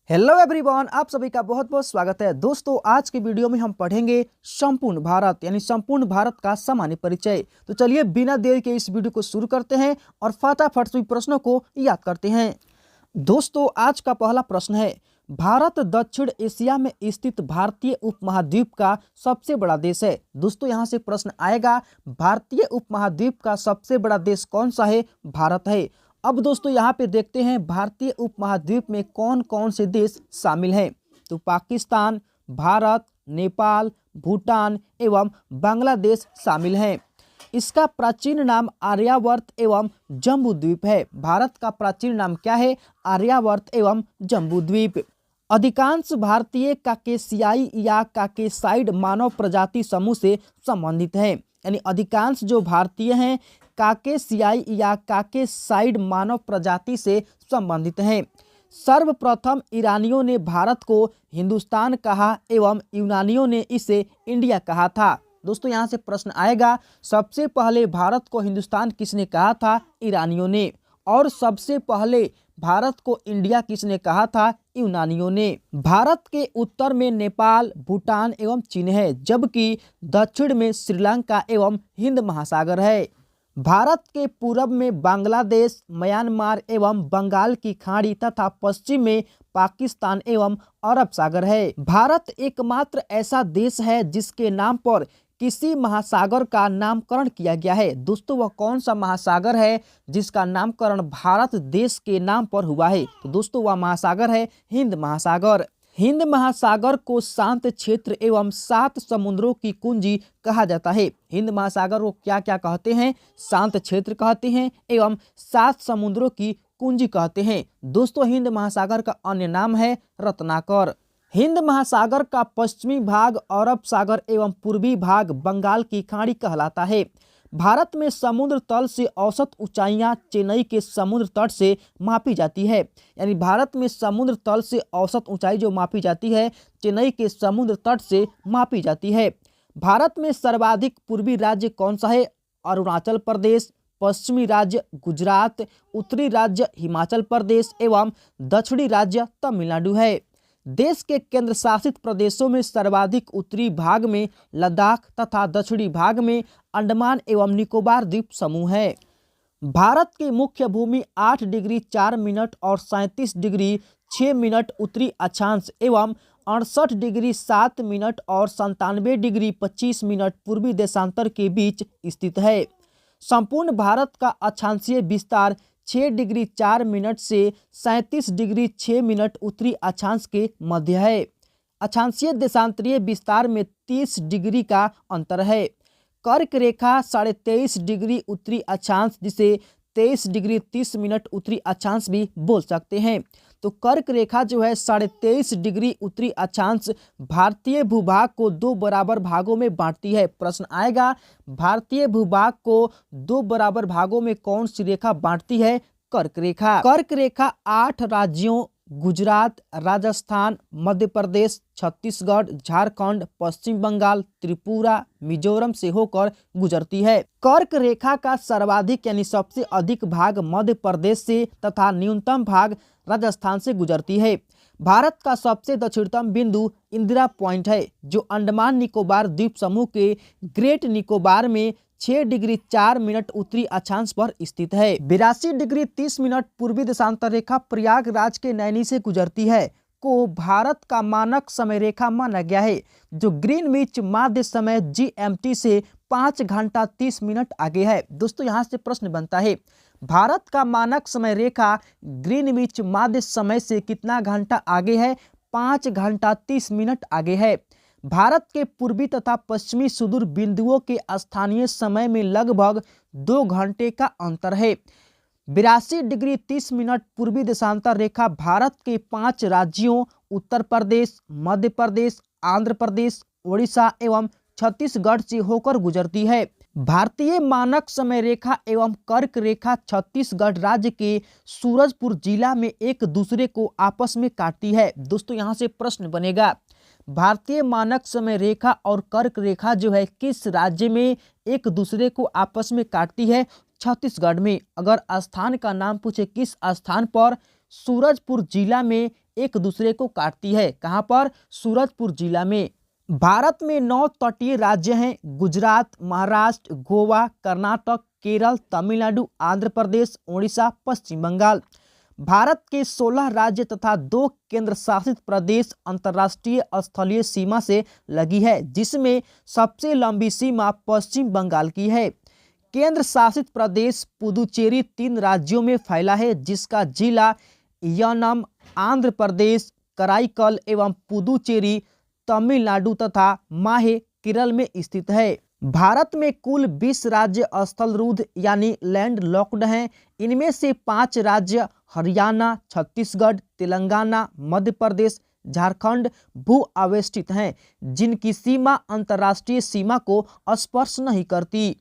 Hello everyone, आप सभी का बहुत बहुत स्वागत है। दोस्तों, आज के वीडियो में हम पढ़ेंगे संपूर्ण भारत यानी संपूर्ण भारत का सामान्य परिचय। तो चलिए बिना देर के इस वीडियो को शुरू करते हैं और फटाफट सभी प्रश्नों को याद करते हैं। दोस्तों, आज का पहला प्रश्न है, भारत दक्षिण एशिया में स्थित भारतीय उपमहाद्वीप का सबसे बड़ा देश है। दोस्तों, यहाँ से प्रश्न आएगा, भारतीय उपमहाद्वीप का सबसे बड़ा देश कौन सा है? भारत है। अब दोस्तों यहाँ पे देखते हैं भारतीय उपमहाद्वीप में कौन कौन से देश शामिल हैं। तो पाकिस्तान, भारत, नेपाल, भूटान एवं बांग्लादेश शामिल हैं। इसका प्राचीन नाम आर्यावर्त एवं जम्बूद्वीप है। भारत का प्राचीन नाम क्या है? आर्यावर्त एवं जम्बूद्वीप। अधिकांश भारतीय काकेशियाई या काकेसाइड मानव प्रजाति समूह से संबंधित हैं। यानी अधिकांश जो भारतीय हैं काकेशियाई या काकेसाइड मानव प्रजाति से संबंधित हैं। सर्वप्रथम ईरानियों ने भारत को हिंदुस्तान कहा एवं यूनानियों ने इसे इंडिया कहा था। दोस्तों, यहाँ से प्रश्न आएगा, सबसे पहले भारत को हिंदुस्तान किसने कहा था? ईरानियों ने। और सबसे पहले भारत को इंडिया किसने कहा था? यूनानियों ने। भारत के उत्तर में नेपाल, भूटान एवं चीन है, जबकि दक्षिण में श्रीलंका एवं हिंद महासागर है। भारत के पूर्व में बांग्लादेश, म्यांमार एवं बंगाल की खाड़ी तथा पश्चिम में पाकिस्तान एवं अरब सागर है। भारत एकमात्र ऐसा देश है जिसके नाम पर किसी महासागर का नामकरण किया गया है। दोस्तों, वह कौन सा महासागर है जिसका नामकरण भारत देश के नाम पर हुआ है? तो दोस्तों, वह महासागर है हिंद महासागर। हिंद महासागर को शांत क्षेत्र एवं 7 समुद्रों की कुंजी कहा जाता है। हिंद महासागर को क्या क्या कहते हैं? शांत क्षेत्र कहते हैं एवं 7 समुद्रों की कुंजी कहते हैं। दोस्तों, हिंद महासागर का अन्य नाम है रत्नाकर। हिंद महासागर का पश्चिमी भाग अरब सागर एवं पूर्वी भाग बंगाल की खाड़ी कहलाता है। भारत में समुद्र तल से औसत ऊंचाइयां चेन्नई के समुद्र तट से मापी जाती है। यानी भारत में समुद्र तल से औसत ऊंचाई जो मापी जाती है चेन्नई के समुद्र तट से मापी जाती है। भारत में सर्वाधिक पूर्वी राज्य कौन सा है? अरुणाचल प्रदेश, पश्चिमी राज्य गुजरात, उत्तरी राज्य हिमाचल प्रदेश एवं दक्षिणी राज्य तमिलनाडु है। देश के केंद्र शासित प्रदेशों में सर्वाधिक उत्तरी भाग में लद्दाख तथा दक्षिणी भाग में अंडमान एवं निकोबार द्वीप समूह है। भारत की मुख्य भूमि 8 डिग्री 4 मिनट और 37 डिग्री 6 मिनट उत्तरी अक्षांश एवं 68 डिग्री 7 मिनट और 97 डिग्री 25 मिनट पूर्वी देशांतर के बीच स्थित है। संपूर्ण भारत का अक्षांशीय विस्तार 6 डिग्री 4 मिनट से 37 डिग्री 6 मिनट उत्तरी अक्षांश के मध्य है। अक्षांशीय देशांतरीय विस्तार में 30 डिग्री का अंतर है। कर्क रेखा 23.5 डिग्री उत्तरी अक्षांश, जिसे 23 डिग्री 30 मिनट उत्तरी अक्षांश भी बोल सकते हैं। तो कर्क रेखा जो है 23.5 डिग्री उत्तरी अक्षांश भारतीय भूभाग को 2 बराबर भागों में बांटती है। प्रश्न आएगा, भारतीय भूभाग को 2 बराबर भागों में कौन सी रेखा बांटती है? कर्क रेखा। कर्क रेखा 8 राज्यों गुजरात, राजस्थान, मध्य प्रदेश, छत्तीसगढ़, झारखंड, पश्चिम बंगाल, त्रिपुरा, मिजोरम से होकर गुजरती है। कर्क रेखा का सर्वाधिक यानी सबसे अधिक भाग मध्य प्रदेश से तथा न्यूनतम भाग राजस्थान से गुजरती है। भारत का सबसे दक्षिणतम बिंदु इंदिरा पॉइंट है, जो अंडमान निकोबार द्वीप समूह के ग्रेट निकोबार में 6 डिग्री 4 मिनट उत्तरी अक्षांश पर स्थित है। 82 डिग्री 30 मिनट पूर्वी देशांतर रेखा प्रयागराज के नैनी से गुजरती है को भारत का मानक समय रेखा माना गया है, जो ग्रीनविच माध्य समय GMT से 5 घंटा 30 मिनट आगे है। दोस्तों, यहाँ से प्रश्न बनता है, भारत का मानक समय रेखा ग्रीनविच माध्य समय से कितना घंटा आगे है? 5 घंटा 30 मिनट आगे है। भारत के पूर्वी तथा पश्चिमी सुदूर बिंदुओं के स्थानीय समय में लगभग 2 घंटे का अंतर है। 82 डिग्री 30 मिनट पूर्वी देशांतर रेखा भारत के 5 राज्यों उत्तर प्रदेश, मध्य प्रदेश, आंध्र प्रदेश, ओडिशा एवं छत्तीसगढ़ से होकर गुजरती है। भारतीय मानक समय रेखा एवं कर्क रेखा छत्तीसगढ़ राज्य के सूरजपुर जिला में एक दूसरे को आपस में काटती है। दोस्तों, यहाँ से प्रश्न बनेगा, भारतीय मानक समय रेखा और कर्क रेखा जो है किस राज्य में एक दूसरे को आपस में काटती है? छत्तीसगढ़ में। अगर स्थान का नाम पूछे किस स्थान पर, सूरजपुर जिला में एक दूसरे को काटती है। कहाँ पर? सूरजपुर जिला में। भारत में 9 तटीय राज्य हैं: गुजरात, महाराष्ट्र, गोवा, कर्नाटक, केरल, तमिलनाडु, आंध्र प्रदेश, उड़ीसा, पश्चिम बंगाल। भारत के 16 राज्य तथा 2 केंद्र शासित प्रदेश अंतर्राष्ट्रीय स्थलीय सीमा से लगी है, जिसमें सबसे लंबी सीमा पश्चिम बंगाल की है। केंद्र शासित प्रदेश पुदुचेरी 3 राज्यों में फैला है, जिसका जिला यनम आंध्र प्रदेश, कराईकल एवं पुदुचेरी तमिलनाडु तथा माहे केरल में स्थित है। भारत में कुल 20 राज्य स्थलरूद्ध यानी लैंड लॉक्ड हैं। इनमें से 5 राज्य हरियाणा, छत्तीसगढ़, तेलंगाना, मध्य प्रदेश, झारखंड भू आवेष्टित हैं, जिनकी सीमा अंतर्राष्ट्रीय सीमा को स्पर्श नहीं करती।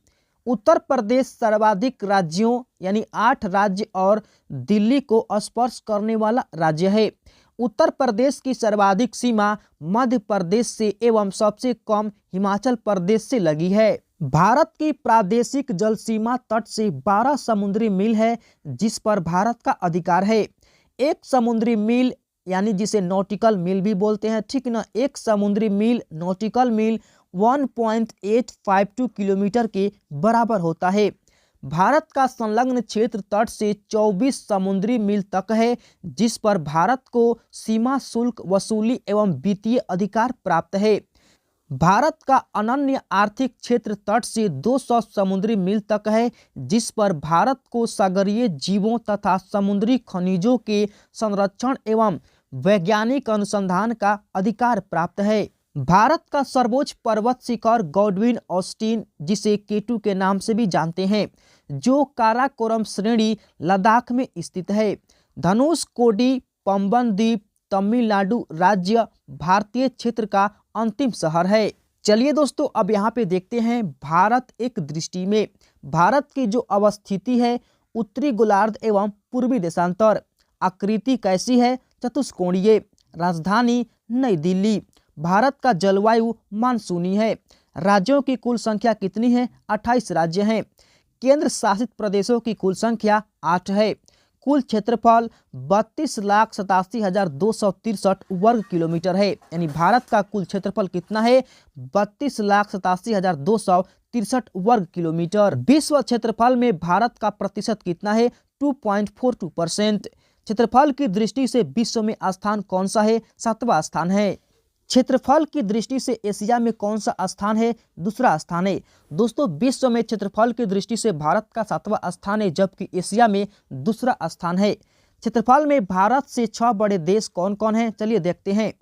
उत्तर प्रदेश सर्वाधिक राज्यों यानी 8 राज्य और दिल्ली को स्पर्श करने वाला राज्य है। उत्तर प्रदेश की सर्वाधिक सीमा मध्य प्रदेश से एवं सबसे कम हिमाचल प्रदेश से लगी है। भारत की प्रादेशिक जल सीमा तट से 12 समुद्री मील है, जिस पर भारत का अधिकार है। एक समुद्री मील यानी जिसे नॉटिकल मील भी बोलते हैं, ठीक ना, एक समुद्री मील नॉटिकल मील 1.852 किलोमीटर के बराबर होता है। भारत का संलग्न क्षेत्र तट से 24 समुद्री मील तक है, जिस पर भारत को सीमा शुल्क वसूली एवं वित्तीय अधिकार प्राप्त है। भारत का अनन्य आर्थिक क्षेत्र तट से 200 समुद्री मील तक है, जिस पर भारत को सागरीय जीवों तथा समुद्री खनिजों के संरक्षण एवं वैज्ञानिक अनुसंधान का अधिकार प्राप्त है। भारत का सर्वोच्च पर्वत शिखर गॉडविन ऑस्टिन, जिसे केटू के नाम से भी जानते हैं, जो काराकोरम श्रेणी लद्दाख में स्थित है। धनुषकोडी पंबन द्वीप तमिलनाडु राज्य भारतीय क्षेत्र का अंतिम शहर है। चलिए दोस्तों, अब यहाँ पे देखते हैं भारत एक दृष्टि में। भारत की जो अवस्थिति है, उत्तरी गोलार्ध एवं पूर्वी देशांतर। आकृति कैसी है? चतुष्कोणीय। राजधानी नई दिल्ली। भारत का जलवायु मानसूनी है। राज्यों की कुल संख्या कितनी है? 28 राज्य हैं। केंद्र शासित प्रदेशों की कुल संख्या 8 है। कुल क्षेत्रफल 32,87,263 वर्ग किलोमीटर है। यानी भारत का कुल क्षेत्रफल कितना है? 32,87,263 वर्ग किलोमीटर। विश्व क्षेत्रफल में भारत का प्रतिशत कितना है? 2.42%। क्षेत्रफल की दृष्टि से विश्व में स्थान कौन सा है? 7वां स्थान है। क्षेत्रफल की दृष्टि से एशिया में कौन सा स्थान है? दूसरा स्थान है। दोस्तों, विश्व में क्षेत्रफल की दृष्टि से भारत का 7वां स्थान है, जबकि एशिया में दूसरा स्थान है। क्षेत्रफल में भारत से 6 बड़े देश कौन कौन हैं? चलिए देखते हैं।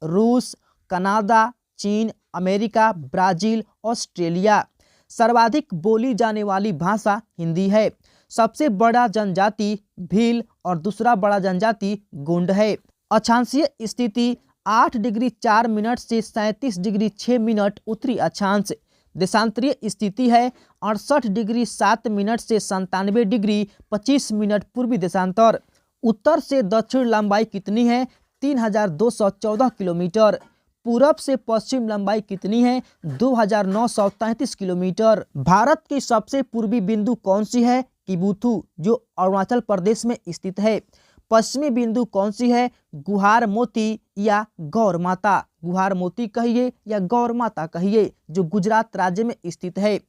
रूस, कनाडा, चीन, अमेरिका, ब्राजील, ऑस्ट्रेलिया। सर्वाधिक बोली जाने वाली भाषा हिंदी है। सबसे बड़ा जनजाति भील और दूसरा बड़ा जनजाति गोंड है। अक्षांशीय स्थिति 8 डिग्री 4 मिनट से 37 डिग्री 6 मिनट उत्तरी अक्षांश। देशांतरीय स्थिति है 68 डिग्री 7 मिनट से 97 डिग्री 25 मिनट पूर्वी देशांतर। उत्तर से दक्षिण लंबाई कितनी है? 3214 किलोमीटर। पूरब से पश्चिम लंबाई कितनी है? 2933 किलोमीटर। भारत की सबसे पूर्वी बिंदु कौन सी है? किबुथु, जो अरुणाचल प्रदेश में स्थित है। पश्चिमी बिंदु कौन सी है? गुहार मोती या गौर माता। गुहार मोती कहिए या गौर माता कहिए, जो गुजरात राज्य में स्थित है।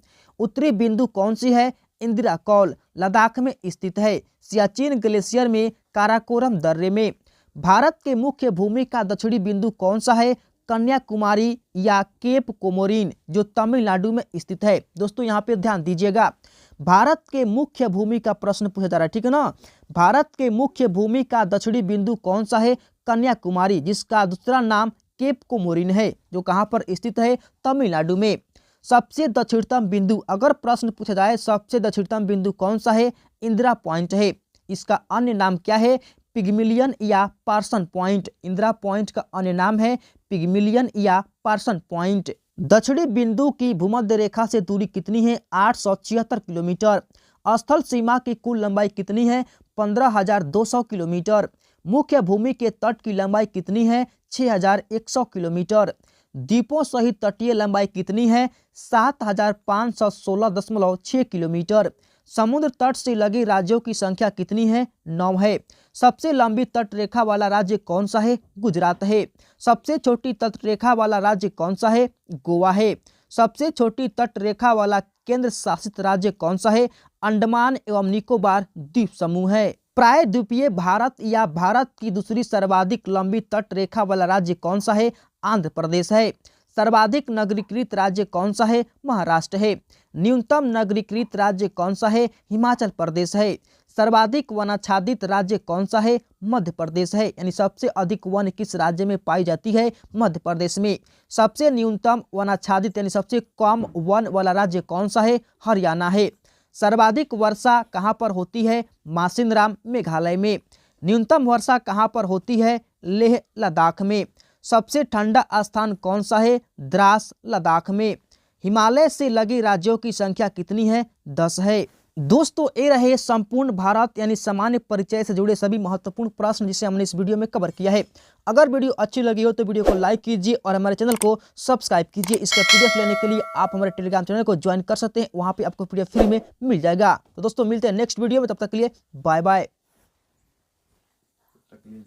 उत्तरी बिंदु कौन सी है? इंदिरा कौल, लद्दाख में स्थित है। सियाचिन ग्लेशियर में, काराकोरम दर्रे में। भारत के मुख्य भूमि का दक्षिणी बिंदु कौन सा है? कन्याकुमारी या केप कोमोरिन, जो तमिलनाडु में स्थित है। दोस्तों, यहाँ पे ध्यान दीजिएगा, भारत के मुख्य भूमि का प्रश्न पूछा जा रहा है, ठीक है ना। भारत के मुख्य भूमि का दक्षिणी बिंदु कौन सा है? कन्याकुमारी, जिसका दूसरा नाम केप कोमोरिन है, जो कहाँ पर स्थित है? तमिलनाडु में। सबसे दक्षिणतम बिंदु, अगर प्रश्न पूछा जाए सबसे दक्षिणतम बिंदु कौन सा है? इंदिरा पॉइंट है। इसका अन्य नाम क्या है? पिग्मिलियन या पार्सन पॉइंट। इंदिरा पॉइंट का अन्य नाम है पिग्मिलियन या पार्सन पॉइंट। दक्षिणी बिंदु की भूमध्य रेखा से दूरी कितनी है? 876 किलोमीटर। स्थल सीमा की कुल लंबाई कितनी है? 15,200 किलोमीटर। मुख्य भूमि के तट की लंबाई कितनी है? 6,100 किलोमीटर। द्वीपों सहित तटीय लंबाई कितनी है? 7,516.6 किलोमीटर। समुद्र तट से लगे राज्यों की संख्या कितनी है? 9 है। सबसे लंबी तट रेखा वाला राज्य कौन सा है? गुजरात है। सबसे छोटी तट रेखा वाला राज्य कौन सा है? गोवा है। सबसे छोटी तट रेखा वाला केंद्र शासित राज्य कौन सा है? अंडमान एवं निकोबार द्वीप समूह है। प्रायद्वीपीय भारत या भारत की दूसरी सर्वाधिक लंबी तट रेखा वाला राज्य कौन सा है? आंध्र प्रदेश है। सर्वाधिक नगरीकृत राज्य कौन सा है? महाराष्ट्र है। न्यूनतम नगरीकृत राज्य कौन सा है? हिमाचल प्रदेश है। सर्वाधिक वनाच्छादित राज्य कौन सा है? मध्य प्रदेश है। यानी सबसे अधिक वन किस राज्य में पाई जाती है? मध्य प्रदेश में। सबसे न्यूनतम वनाच्छादित यानी सबसे कम वन वाला राज्य कौन सा है? हरियाणा है। सर्वाधिक वर्षा कहाँ पर होती है? मासिनराम मेघालय में। न्यूनतम वर्षा कहाँ पर होती है? लेह लद्दाख में। सबसे ठंडा स्थान कौन सा है? द्रास लद्दाख में। हिमालय से लगे राज्यों की संख्या कितनी है? 10 है। दोस्तों ये रहे संपूर्ण भारत यानी सामान्य परिचय से जुड़े सभी महत्वपूर्ण प्रश्न जिसे हमने इस वीडियो में कवर किया है। अगर वीडियो अच्छी लगी हो तो वीडियो को लाइक कीजिए और हमारे चैनल को सब्सक्राइब कीजिए। इसका पीडीएफ लेने के लिए आप हमारे टेलीग्राम चैनल को ज्वाइन कर सकते हैं, वहां पे आपको पीडीएफ फ्री में मिल जाएगा। तो दोस्तों मिलते हैं नेक्स्ट वीडियो में, तब तक के लिए बाय बाय।